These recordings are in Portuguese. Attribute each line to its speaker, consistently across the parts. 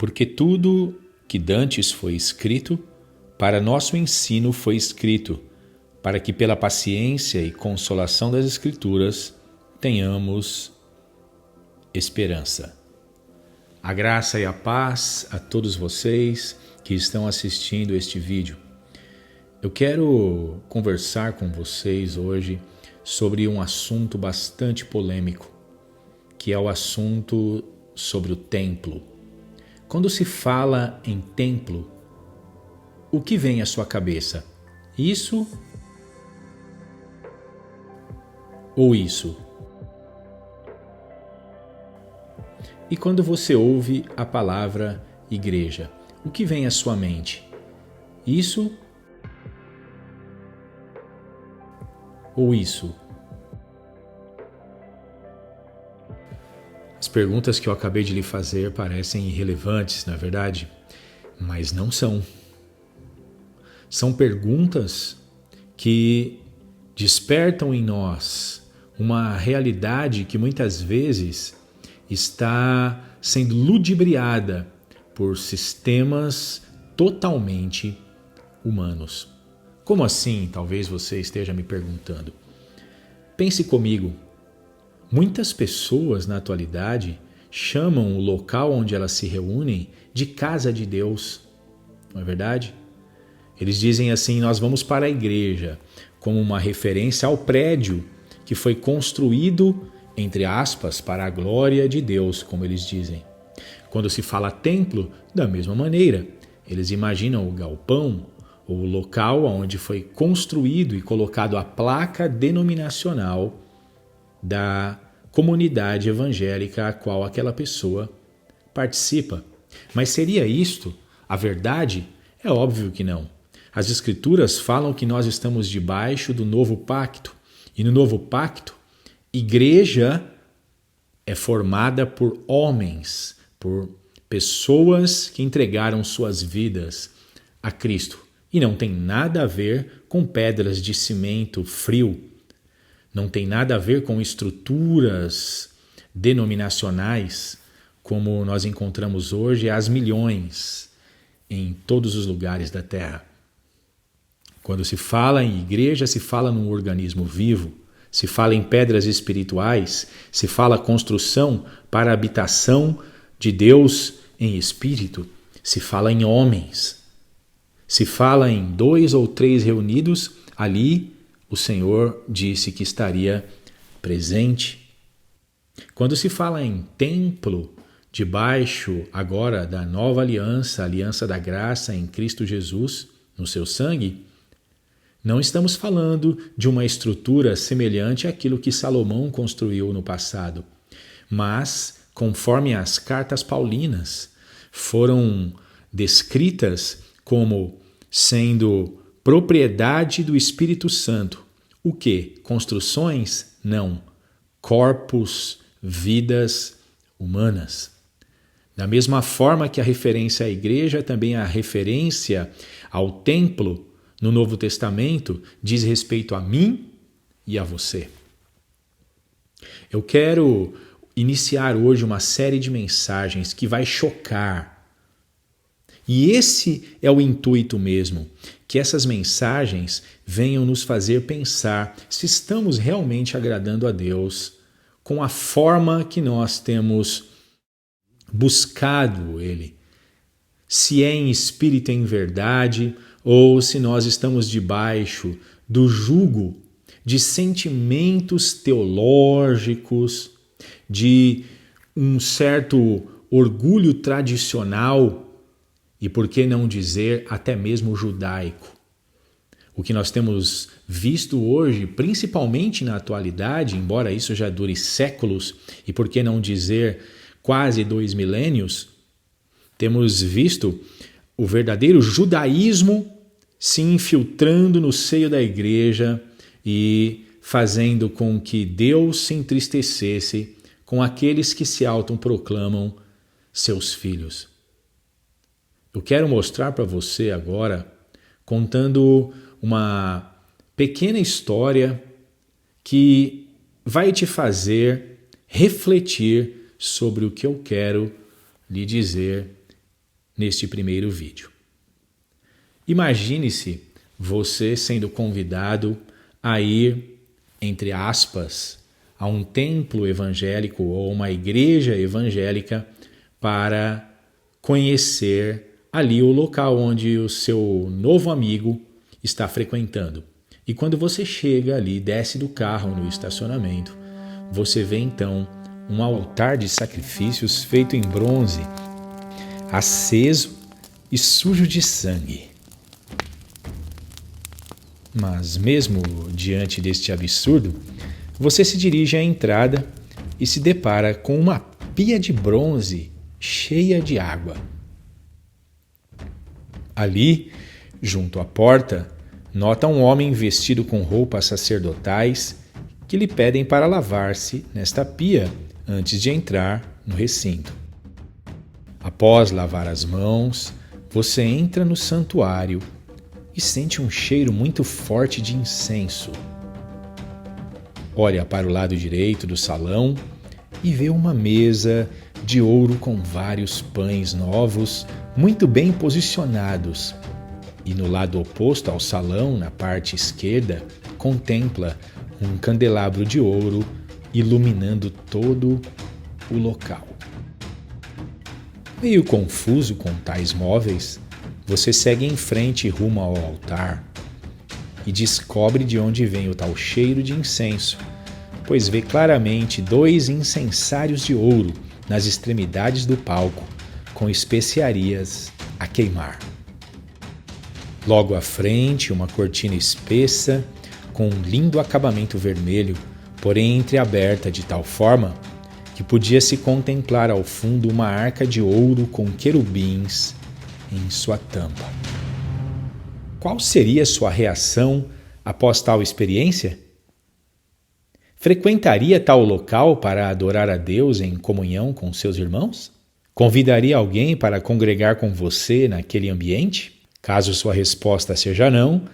Speaker 1: Porque tudo que dantes foi escrito, para nosso ensino foi escrito, para que pela paciência e consolação das Escrituras tenhamos esperança. A graça e a paz a todos vocês que estão assistindo este vídeo. Eu quero conversar com vocês hoje sobre um assunto bastante polêmico, que é o assunto sobre o templo. Quando se fala em templo, o que vem à sua cabeça? Isso ou isso? E quando você ouve a palavra igreja, o que vem à sua mente? Isso ou isso? As perguntas que eu acabei de lhe fazer parecem irrelevantes, na verdade, mas não são. São perguntas que despertam em nós uma realidade que muitas vezes está sendo ludibriada por sistemas totalmente humanos. Como assim? Talvez você esteja me perguntando. Pense comigo. Muitas pessoas na atualidade chamam o local onde elas se reúnem de casa de Deus. Não é verdade? Eles dizem assim: nós vamos para a igreja, como uma referência ao prédio que foi construído, entre aspas, para a glória de Deus, como eles dizem. Quando se fala templo, da mesma maneira, eles imaginam o galpão ou o local onde foi construído e colocado a placa denominacional da comunidade evangélica a qual aquela pessoa participa. Mas seria isto a verdade? É óbvio que não. As Escrituras falam que nós estamos debaixo do novo pacto. E no novo pacto, igreja é formada por homens, por pessoas que entregaram suas vidas a Cristo. E não tem nada a ver com pedras de cimento frio. Não tem nada a ver com estruturas denominacionais como nós encontramos hoje às milhões em todos os lugares da Terra. Quando se fala em igreja, se fala num organismo vivo, se fala em pedras espirituais, se fala construção para a habitação de Deus em espírito, se fala em homens, se fala em 2 ou 3 reunidos, ali o Senhor disse que estaria presente. Quando se fala em templo, debaixo agora da nova aliança, a aliança da graça em Cristo Jesus, no seu sangue, não estamos falando de uma estrutura semelhante àquilo que Salomão construiu no passado, mas, conforme as cartas paulinas foram descritas como sendo propriedade do Espírito Santo. O que? Construções? Não. Corpos, vidas humanas. Da mesma forma que a referência à igreja, também a referência ao templo no Novo Testamento diz respeito a mim e a você. Eu quero iniciar hoje uma série de mensagens que vai chocar. E esse é o intuito mesmo, que essas mensagens venham nos fazer pensar se estamos realmente agradando a Deus com a forma que nós temos buscado Ele. Se é em espírito e em verdade, ou se nós estamos debaixo do jugo de sentimentos teológicos, de um certo orgulho tradicional e, por que não dizer, até mesmo judaico. O que nós temos visto hoje, principalmente na atualidade, embora isso já dure séculos e, por que não dizer, quase 2 milênios, temos visto o verdadeiro judaísmo se infiltrando no seio da igreja e fazendo com que Deus se entristecesse com aqueles que se autoproclamam seus filhos. Eu quero mostrar para você agora, contando uma pequena história que vai te fazer refletir sobre o que eu quero lhe dizer neste primeiro vídeo. Imagine-se você sendo convidado a ir, entre aspas, a um templo evangélico ou uma igreja evangélica para conhecer ali o local onde o seu novo amigo está frequentando. E quando você chega ali, desce do carro no estacionamento, você vê então um altar de sacrifícios feito em bronze, aceso e sujo de sangue. Mas mesmo diante deste absurdo, você se dirige à entrada e se depara com uma pia de bronze cheia de água. Ali, junto à porta, nota um homem vestido com roupas sacerdotais que lhe pedem para lavar-se nesta pia antes de entrar no recinto. Após lavar as mãos, você entra no santuário e sente um cheiro muito forte de incenso. Olha para o lado direito do salão e vê uma mesa de ouro com vários pães novos, muito bem posicionados. E no lado oposto ao salão, na parte esquerda, contempla um candelabro de ouro iluminando todo o local. Meio confuso com tais móveis, você segue em frente rumo ao altar e descobre de onde vem o tal cheiro de incenso, pois vê claramente 2 incensários de ouro nas extremidades do palco, com especiarias a queimar. Logo à frente, uma cortina espessa com um lindo acabamento vermelho, porém entreaberta de tal forma que podia-se contemplar ao fundo uma arca de ouro com querubins em sua tampa. Qual seria sua reação após tal experiência? Frequentaria tal local para adorar a Deus em comunhão com seus irmãos? Convidaria alguém para congregar com você naquele ambiente? Caso sua resposta seja não,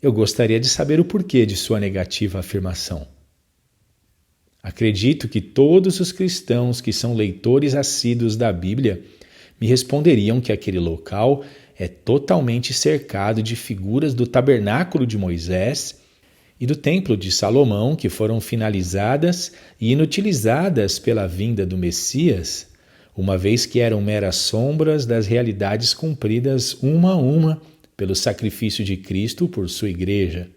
Speaker 1: eu gostaria de saber o porquê de sua negativa afirmação. Acredito que todos os cristãos que são leitores assíduos da Bíblia me responderiam que aquele local é totalmente cercado de figuras do tabernáculo de Moisés e do templo de Salomão, que foram finalizadas e inutilizadas pela vinda do Messias, uma vez que eram meras sombras das realidades cumpridas uma a uma pelo sacrifício de Cristo por sua igreja.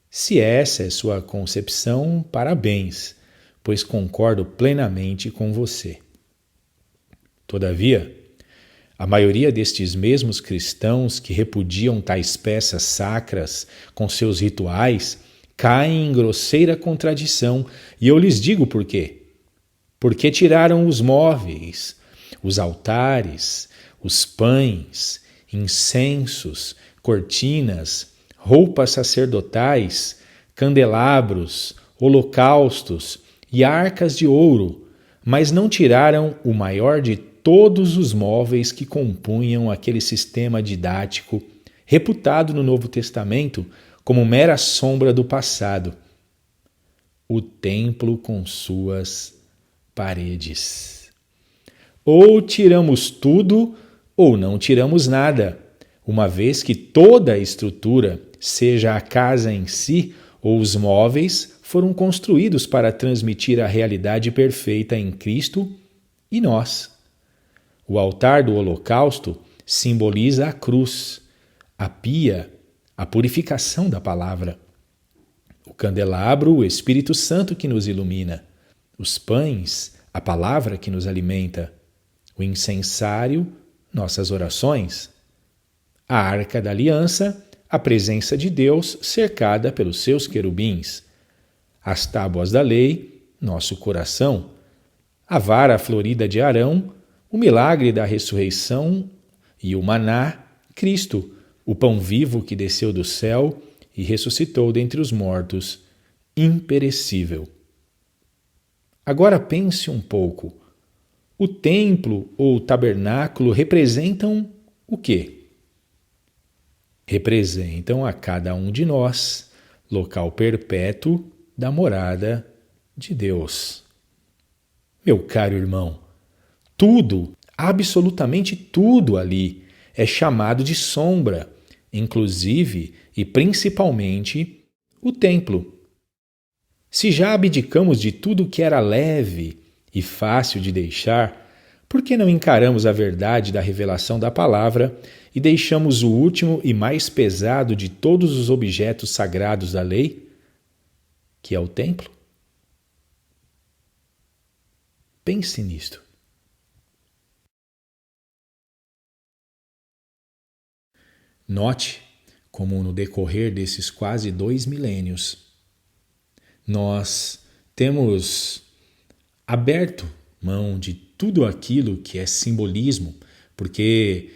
Speaker 1: Se essa é sua concepção, parabéns, pois concordo plenamente com você. Todavia, a maioria destes mesmos cristãos que repudiam tais peças sacras com seus rituais caem em grosseira contradição, e eu lhes digo por quê. Porque tiraram os móveis, os altares, os pães, incensos, cortinas, roupas sacerdotais, candelabros, holocaustos e arcas de ouro, mas não tiraram o maior de todos os móveis que compunham aquele sistema didático reputado no Novo Testamento como mera sombra do passado, o templo com suas paredes. Ou tiramos tudo ou não tiramos nada, uma vez que toda a estrutura, seja a casa em si ou os móveis, foram construídos para transmitir a realidade perfeita em Cristo e nós. O altar do holocausto simboliza a cruz, a pia, a purificação da palavra. O candelabro, o Espírito Santo que nos ilumina. Os pães, a palavra que nos alimenta. O incensário, nossas orações. A arca da aliança, a presença de Deus cercada pelos seus querubins. As tábuas da lei, nosso coração. A vara florida de Arão, o milagre da ressurreição, e o maná, Cristo, o pão vivo que desceu do céu e ressuscitou dentre os mortos, imperecível. Agora pense um pouco. O templo ou o tabernáculo representam o quê? Representam a cada um de nós, local perpétuo da morada de Deus. Meu caro irmão, tudo, Absolutamente tudo ali é chamado de sombra, inclusive e principalmente o templo. Se já abdicamos de tudo que era leve e fácil de deixar, por que não encaramos a verdade da revelação da palavra e deixamos o último e mais pesado de todos os objetos sagrados da lei, que é o templo? Pense nisto. Note como no decorrer desses quase 2 milênios, nós temos aberto mão de tudo aquilo que é simbolismo, porque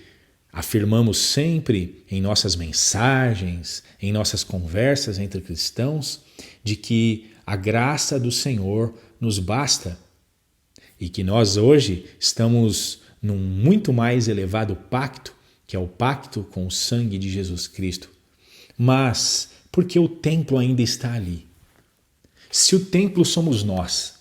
Speaker 1: afirmamos sempre em nossas mensagens, em nossas conversas entre cristãos, de que a graça do Senhor nos basta e que nós hoje estamos num muito mais elevado pacto, que é o pacto com o sangue de Jesus Cristo. Mas porque o templo ainda está ali? Se o templo somos nós,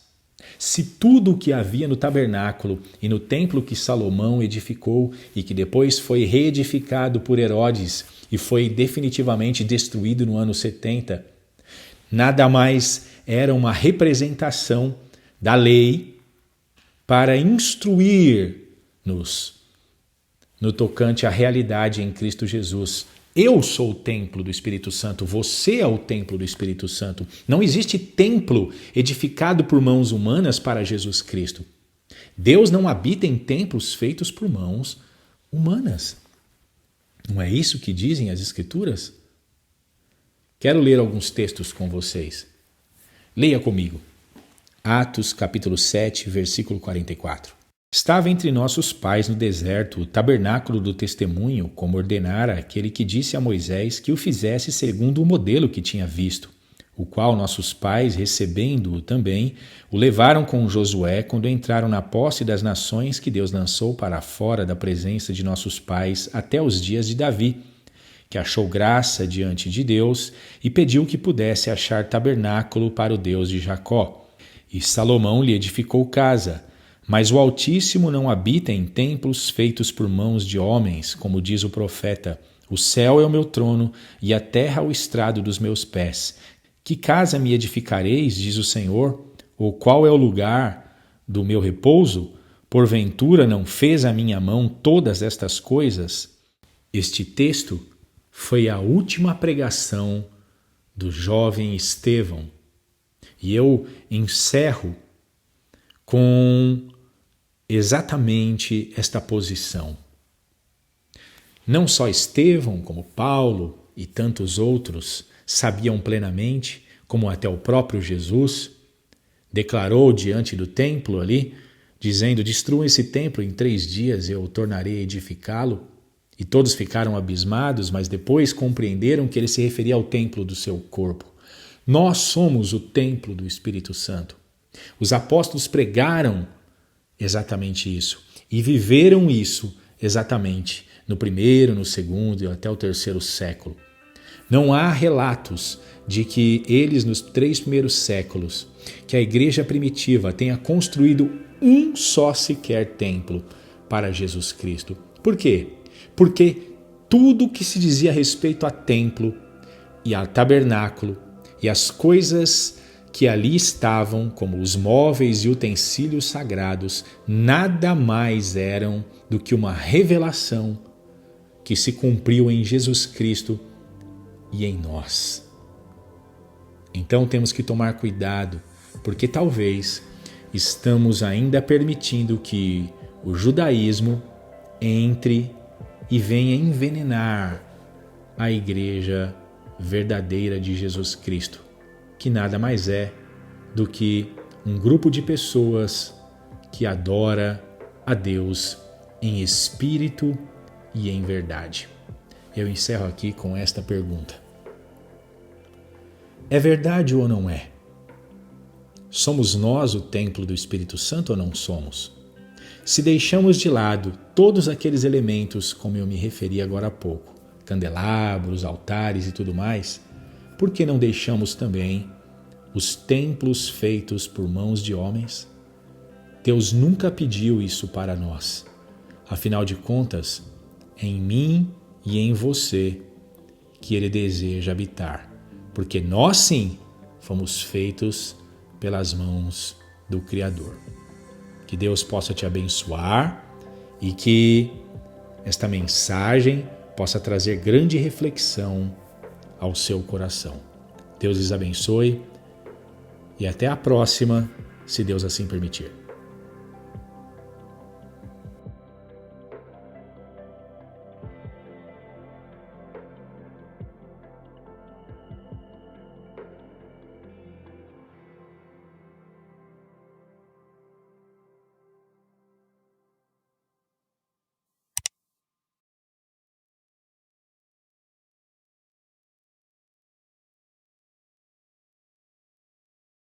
Speaker 1: se tudo o que havia no tabernáculo e no templo que Salomão edificou e que depois foi reedificado por Herodes e foi definitivamente destruído no ano 70, nada mais era uma representação da lei para instruir-nos no tocante à realidade em Cristo Jesus. Eu sou o templo do Espírito Santo, você é o templo do Espírito Santo. Não existe templo edificado por mãos humanas para Jesus Cristo. Deus não habita em templos feitos por mãos humanas. Não é isso que dizem as Escrituras? Quero ler alguns textos com vocês. Leia comigo. Atos capítulo 7, versículo 44. Estava entre nossos pais no deserto o tabernáculo do testemunho, como ordenara aquele que disse a Moisés que o fizesse segundo o modelo que tinha visto, o qual nossos pais, recebendo-o também, o levaram com Josué quando entraram na posse das nações que Deus lançou para fora da presença de nossos pais até os dias de Davi, que achou graça diante de Deus e pediu que pudesse achar tabernáculo para o Deus de Jacó. E Salomão lhe edificou casa. Mas o Altíssimo não habita em templos feitos por mãos de homens, como diz o profeta. O céu é o meu trono e a terra o estrado dos meus pés. Que casa me edificareis, diz o Senhor? Ou qual é o lugar do meu repouso? Porventura não fez a minha mão todas estas coisas? Este texto foi a última pregação do jovem Estevão. E eu encerro com exatamente esta posição. Não só Estevão, como Paulo e tantos outros sabiam plenamente, como até o próprio Jesus declarou diante do templo ali, dizendo: destruam esse templo, em 3 dias eu tornarei a edificá-lo. E todos ficaram abismados, mas depois compreenderam que ele se referia ao templo do seu corpo. Nós somos o templo do Espírito Santo. Os apóstolos pregaram exatamente isso e viveram isso exatamente no 1º, no 2º e até o 3º século. Não há relatos de que eles, nos 3 primeiros séculos, que a igreja primitiva tenha construído um só sequer templo para Jesus Cristo. Por quê? Porque tudo que se dizia a respeito a templo e a tabernáculo e as coisas que ali estavam, como os móveis e utensílios sagrados, nada mais eram do que uma revelação que se cumpriu em Jesus Cristo e em nós. Então temos que tomar cuidado, porque talvez estamos ainda permitindo que o judaísmo entre e venha envenenar a igreja verdadeira de Jesus Cristo, que nada mais é do que um grupo de pessoas que adora a Deus em espírito e em verdade. Eu encerro aqui com esta pergunta: é verdade ou não é? Somos nós o templo do Espírito Santo ou não somos? Se deixamos de lado todos aqueles elementos, como eu me referi agora há pouco, candelabros, altares e tudo mais, por que não deixamos também os templos feitos por mãos de homens? Deus nunca pediu isso para nós. Afinal de contas, é em mim e em você que Ele deseja habitar, porque nós sim fomos feitos pelas mãos do Criador. Que Deus possa te abençoar e que esta mensagem possa trazer grande reflexão ao seu coração. Deus lhes abençoe e até a próxima, se Deus assim permitir.